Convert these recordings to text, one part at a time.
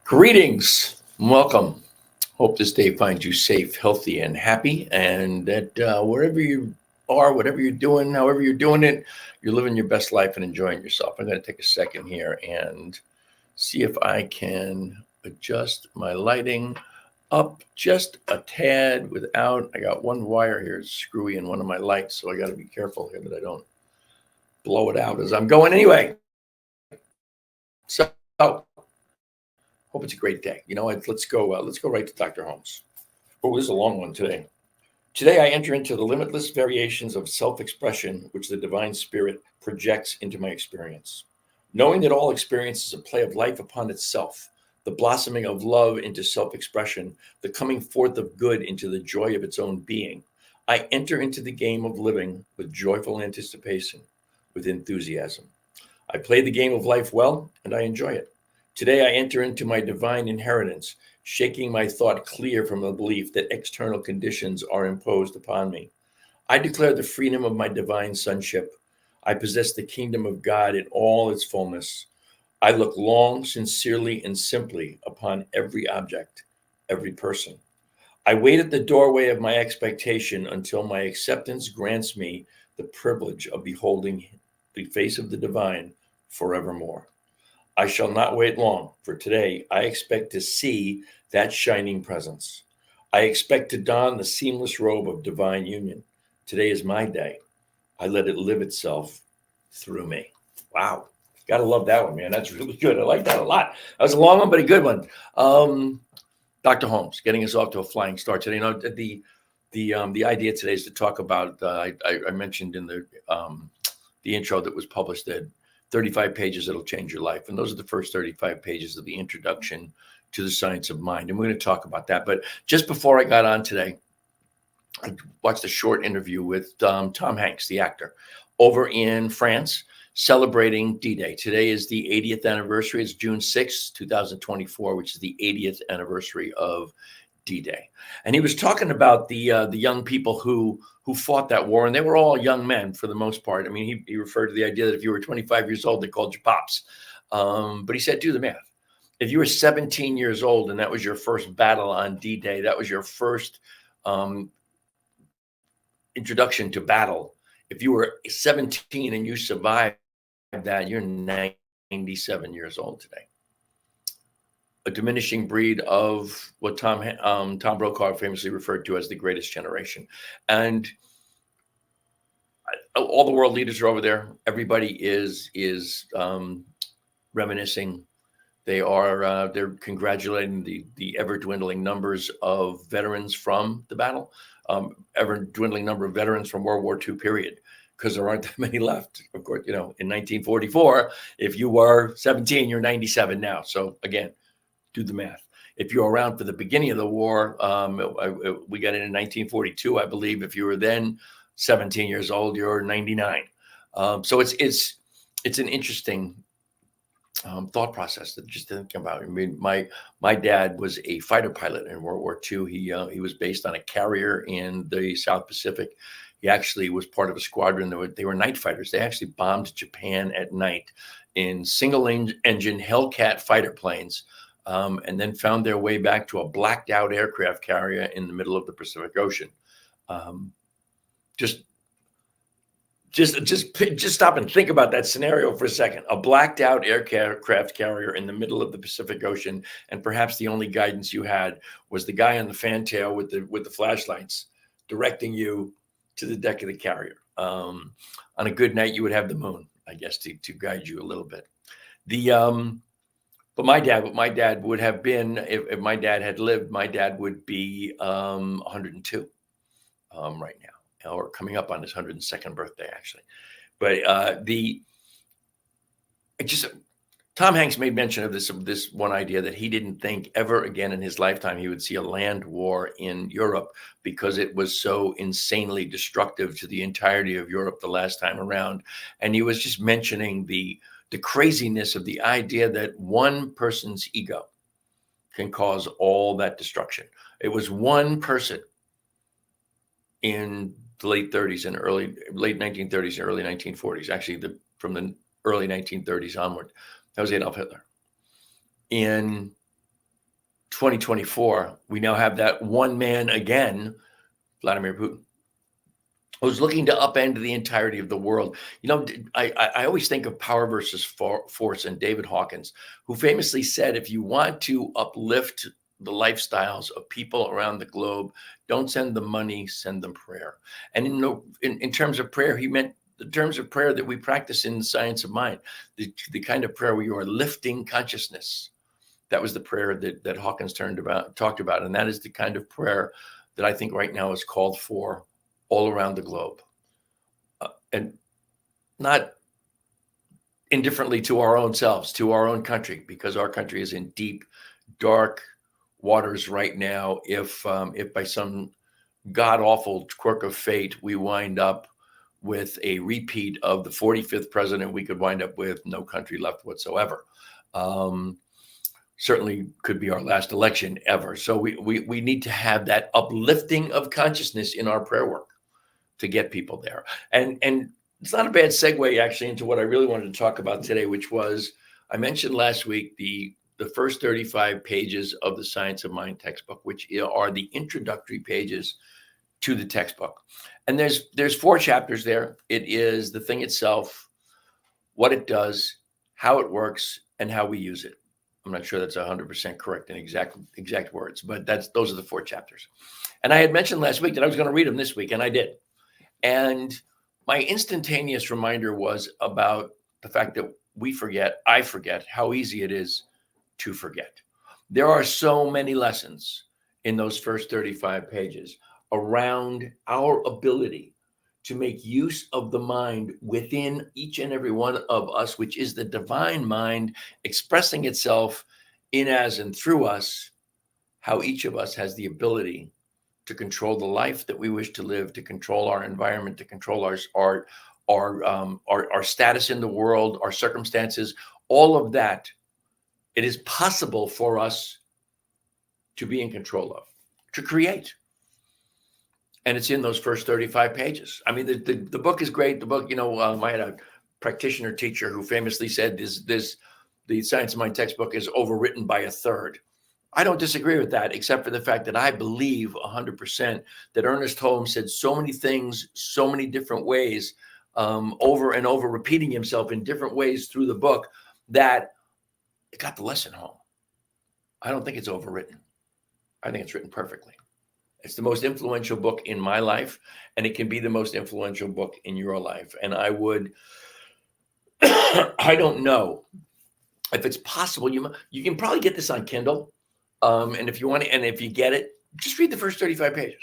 Greetings, welcome. Hope this day finds you safe, healthy, and happy, and that wherever you are, whatever you're doing, however you're doing it, you're living your best life and enjoying yourself. I'm going to take a second here and see if I can adjust my lighting up just a tad without. I got one wire here screwy in one of my lights, so I got to be careful here that I don't blow it out as I'm going. Anyway, so hope it's a great day. Let's go right to Dr. Holmes. Oh, this is a long one today. Today, I enter into the limitless variations of self-expression which the divine spirit projects into my experience. Knowing that all experience is a play of life upon itself, the blossoming of love into self-expression, the coming forth of good into the joy of its own being, I enter into the game of living with joyful anticipation, with enthusiasm. I play the game of life well, and I enjoy it. Today, I enter into my divine inheritance, shaking my thought clear from the belief that external conditions are imposed upon me. I declare the freedom of my divine sonship. I possess the kingdom of God in all its fullness. I look long, sincerely, and simply upon every object, every person. I wait at the doorway of my expectation until my acceptance grants me the privilege of beholding the face of the divine forevermore. I shall not wait long, for today I expect to see that shining presence. I expect to don the seamless robe of divine union. Today is my day. I let it live itself through me. Wow. Gotta love that one, man. That's really good. I like that a lot. That was a long one, but a good one. Dr. Holmes, getting us off to a flying start today. The idea today is to talk about, I mentioned in the intro that was published that 35 pages that'll change your life. And those are the first 35 pages of the introduction to the science of mind. And we're going to talk about that. But just before I got on today, I watched a short interview with Tom Hanks, the actor, over in France, celebrating D-Day. Today is the 80th anniversary. It's June 6th, 2024, which is the 80th anniversary of D-Day. And he was talking about the young people who fought that war, and they were all young men for the most part. I mean, he referred to the idea that if you were 25 years old, they called you pops. But he said, do the math. If you were 17 years old and that was your first battle on D-Day, that was your first introduction to battle. If you were 17 and you survived that, you're 97 years old today. A diminishing breed of what Tom Brokaw famously referred to as the greatest generation. And all the world leaders are over there. Everybody is reminiscing. They're congratulating the ever dwindling numbers of veterans from the battle, ever dwindling number of veterans from World War II, period, because there aren't that many left. Of course, in 1944, if you were 17, you're 97 now. So again, do the math. If you're around for the beginning of the war, we got in 1942, I believe. If you were then 17 years old, you're 99. So it's an interesting thought process that just think about. I mean, my dad was a fighter pilot in World War II. He was based on a carrier in the South Pacific. He actually was part of a squadron. They were night fighters. They actually bombed Japan at night in single engine Hellcat fighter planes. And then found their way back to a blacked out aircraft carrier in the middle of the Pacific Ocean. Just stop and think about that scenario for a second. A blacked out aircraft carrier in the middle of the Pacific Ocean, and perhaps the only guidance you had was the guy on the fantail with the flashlights directing you to the deck of the carrier. On a good night, you would have the moon, I guess, to guide you a little bit. But my dad would have been, if my dad had lived, my dad would be 102 right now, or coming up on his 102nd birthday, actually. But Tom Hanks made mention of this one idea that he didn't think ever again in his lifetime he would see a land war in Europe because it was so insanely destructive to the entirety of Europe the last time around. And he was just mentioning the craziness of the idea that one person's ego can cause all that destruction. It was one person in the late 1930s and early 1940s, actually from the early 1930s onward. That was Adolf Hitler. In 2024, we now have that one man again, Vladimir Putin, who's looking to upend the entirety of the world. I always think of Power versus Force and David Hawkins, who famously said, if you want to uplift the lifestyles of people around the globe, don't send them money, send them prayer. And in terms of prayer, he meant the terms of prayer that we practice in the science of mind, the kind of prayer where you are lifting consciousness. That was the prayer that Hawkins talked about. And that is the kind of prayer that I think right now is called for all around the globe, and not indifferently to our own selves, to our own country, because our country is in deep, dark waters right now. If by some god-awful quirk of fate, we wind up with a repeat of the 45th president, we could wind up with no country left whatsoever. Certainly could be our last election ever. So we need to have that uplifting of consciousness in our prayer work to get people there. And it's not a bad segue actually into what I really wanted to talk about today, which was, I mentioned last week, the first 35 pages of the Science of Mind textbook, which are the introductory pages to the textbook. And there's 4 chapters there. It is the thing itself, what it does, how it works, and how we use it. I'm not sure that's 100% correct in exact words, but those are the 4 chapters. And I had mentioned last week that I was going to read them this week, and I did. And my instantaneous reminder was about the fact that I forget how easy it is to forget. There are so many lessons in those first 35 pages around our ability to make use of the mind within each and every one of us, which is the divine mind expressing itself in, as, and through us, how each of us has the ability to control the life that we wish to live, to control our environment, to control our status in the world, our circumstances, all of that. It is possible for us to be in control of, to create. And it's in those first 35 pages. I mean, the book is great. The book, I had a practitioner teacher who famously said the Science of Mind textbook is overwritten by a third. I don't disagree with that, except for the fact that I believe 100% that Ernest Holmes said so many things, so many different ways, over and over, repeating himself in different ways through the book, that it got the lesson home. I don't think it's overwritten. I think it's written perfectly. It's the most influential book in my life, and it can be the most influential book in your life. And I don't know if it's possible. You can probably get this on Kindle. And if you want to, and if you get it, just read the first 35 pages.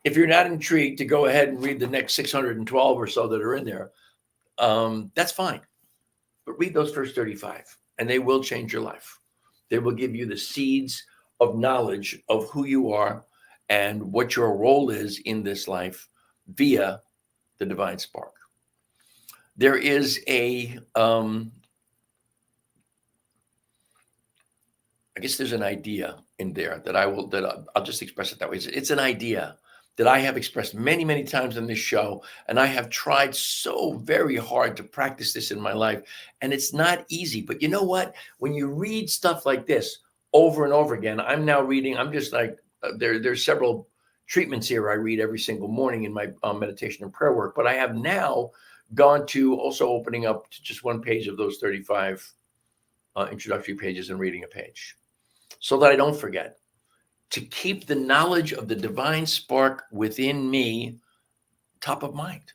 If you're not intrigued to go ahead and read the next 612 or so that are in there, that's fine. But read those first 35, and they will change your life. They will give you the seeds of knowledge of who you are and what your role is in this life via the divine spark. There is I guess there's an idea in there that I'll just express it that way. It's an idea that I have expressed many, many times on this show, and I have tried so very hard to practice this in my life, and it's not easy. But you know what? When you read stuff like this over and over again, I'm just like, there's several treatments here I read every single morning in my meditation and prayer work, but I have now gone to also opening up to just one page of those 35 introductory pages and reading a page, so that I don't forget, to keep the knowledge of the divine spark within me top of mind,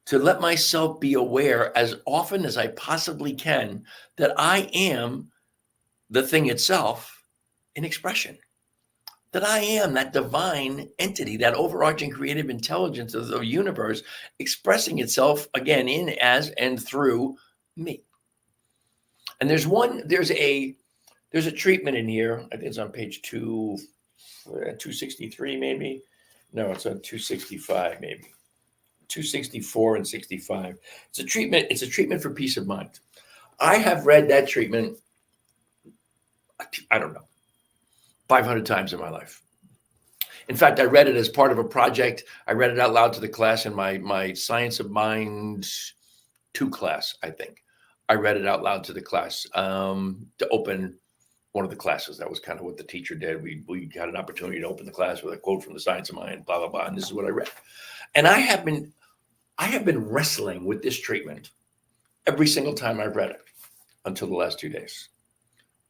to let myself be aware as often as I possibly can that I am the thing itself in expression, that I am that divine entity, that overarching creative intelligence of the universe expressing itself again in, as, and through me. And there's a treatment in here. I think it's on page 263, maybe. No, it's on 265, maybe. 264 and 65. It's a treatment for peace of mind. I have read that treatment, I don't know, 500 times in my life. In fact, I read it as part of a project. I read it out loud to the class in my Science of Mind 2 class, I think. I read it out loud to the class to open one of the classes. That was kind of what the teacher did. We had an opportunity to open the class with a quote from The Science of Mind, blah, blah, blah. And this is what I read. And I have been wrestling with this treatment every single time I've read it until the last 2 days,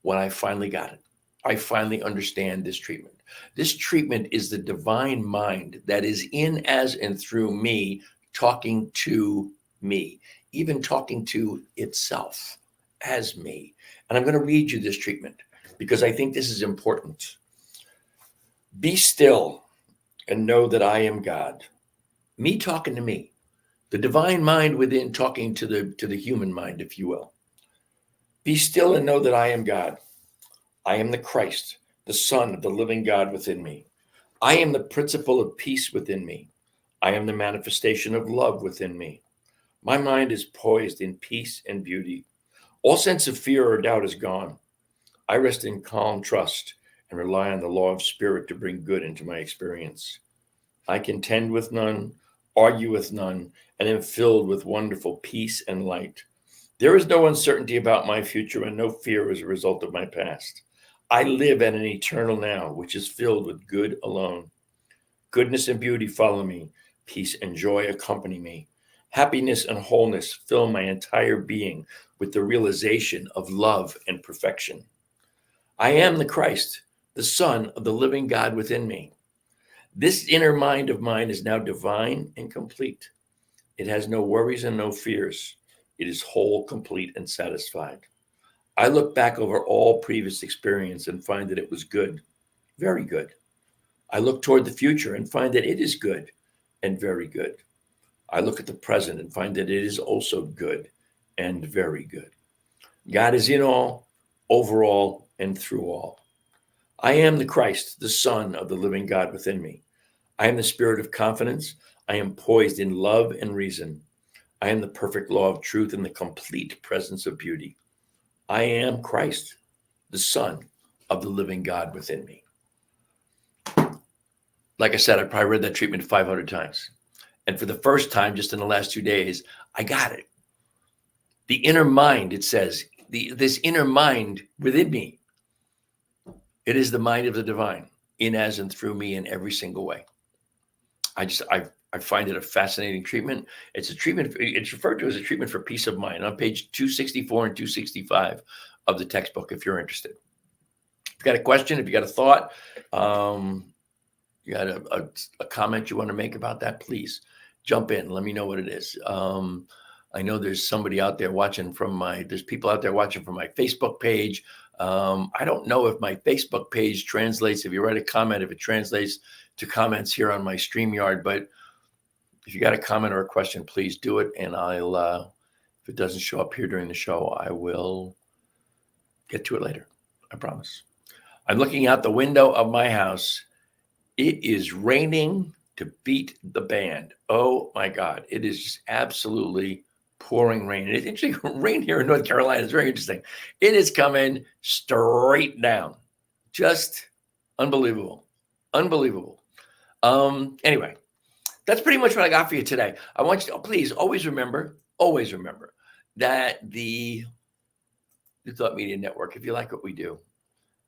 when I finally got it. I finally understand this treatment. This treatment is the divine mind that is in, as, and through me, talking to me, even talking to itself as me. And I'm going to read you this treatment because I think this is important. Be still and know that I am God. Me talking to me, the divine mind within talking to the human mind, if you will. Be still and know that I am God. I am the Christ, the Son of the living God within me. I am the principle of peace within me. I am the manifestation of love within me. My mind is poised in peace and beauty. All sense of fear or doubt is gone. I rest in calm trust and rely on the law of spirit to bring good into my experience. I contend with none, argue with none, and am filled with wonderful peace and light. There is no uncertainty about my future and no fear as a result of my past. I live at an eternal now, which is filled with good alone. Goodness and beauty follow me. Peace and joy accompany me. Happiness and wholeness fill my entire being with the realization of love and perfection. I am the Christ, the Son of the living God within me. This inner mind of mine is now divine and complete. It has no worries and no fears. It is whole, complete, and satisfied. I look back over all previous experience and find that it was good, very good. I look toward the future and find that it is good and very good. I look at the present and find that it is also good and very good. God is in all, over all, and through all. I am the Christ, the Son of the living God within me. I am the spirit of confidence. I am poised in love and reason. I am the perfect law of truth and the complete presence of beauty. I am Christ, the Son of the living God within me. Like I said, I probably read that treatment 500 times. And for the first time, just in the last 2 days, I got it. The inner mind, it says, this inner mind within me, it is the mind of the divine, in, as, and through me in every single way. I find it a fascinating treatment. It's a treatment, it's referred to as a treatment for peace of mind on page 264 and 265 of the textbook, if you're interested. If you got a question, if you got a thought, you got a comment you want to make about that, please jump in. Let me know what it is. I know there's somebody out there watching there's people out there watching from my Facebook page. I don't know if my Facebook page translates, if you write a comment, if it translates to comments here on my StreamYard, but if you got a comment or a question, please do it. And I'll, if it doesn't show up here during the show, I will get to it later. I promise. I'm looking out the window of my house. It is raining to beat the band. Oh my God. It is just absolutely pouring rain. It's actually rain here in North Carolina. It's very interesting. It is coming straight down. Just unbelievable. Unbelievable. Anyway, that's pretty much what I got for you today. I want you to please always remember that the New Thought Media Network, if you like what we do,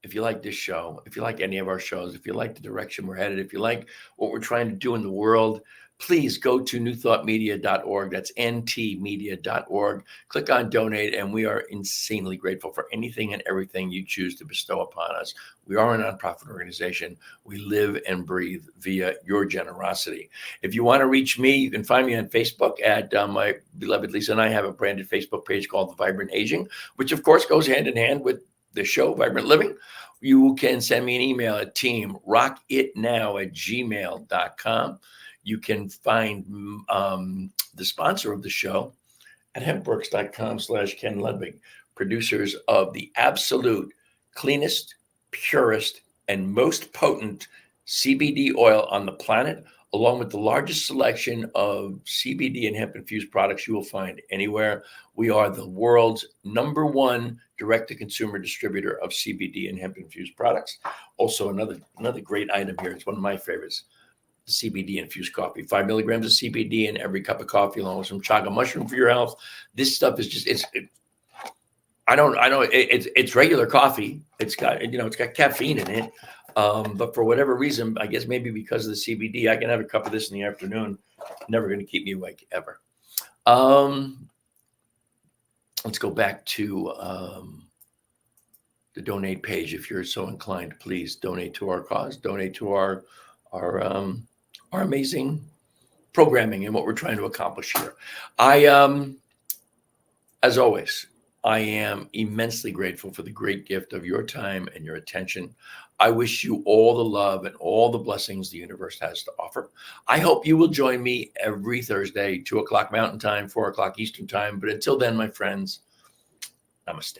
if you like this show, if you like any of our shows, if you like the direction we're headed, if you like what we're trying to do in the world, please go to newthoughtmedia.org. That's ntmedia.org. Click on donate, and we are insanely grateful for anything and everything you choose to bestow upon us. We are a nonprofit organization. We live and breathe via your generosity. If you want to reach me, you can find me on Facebook at my beloved Lisa and I have a branded Facebook page called The Vibrant Aging, which of course goes hand in hand with the show, Vibrant Living. You can send me an email at teamrockitnow@gmail.com. You can find the sponsor of the show at hempworks.com/Ken Ludwig, producers of the absolute cleanest, purest, and most potent CBD oil on the planet, along with the largest selection of CBD and hemp-infused products you will find anywhere. We are the world's #1 direct-to-consumer distributor of CBD and hemp-infused products. Also, another great item here. It's one of my favorites. CBD infused coffee, 5 milligrams of CBD in every cup of coffee, along with some chaga mushroom for your health. This stuff is just, It's regular coffee. It's got, it's got caffeine in it. But for whatever reason, I guess maybe because of the CBD, I can have a cup of this in the afternoon. Never going to keep me awake ever. Let's go back to the donate page. If you're so inclined, please donate to our cause, donate to our amazing programming and what we're trying to accomplish here. As always, I am immensely grateful for the great gift of your time and your attention. I wish you all the love and all the blessings the universe has to offer. I hope you will join me every Thursday, 2:00 Mountain Time, 4:00 Eastern Time. But until then, my friends, namaste.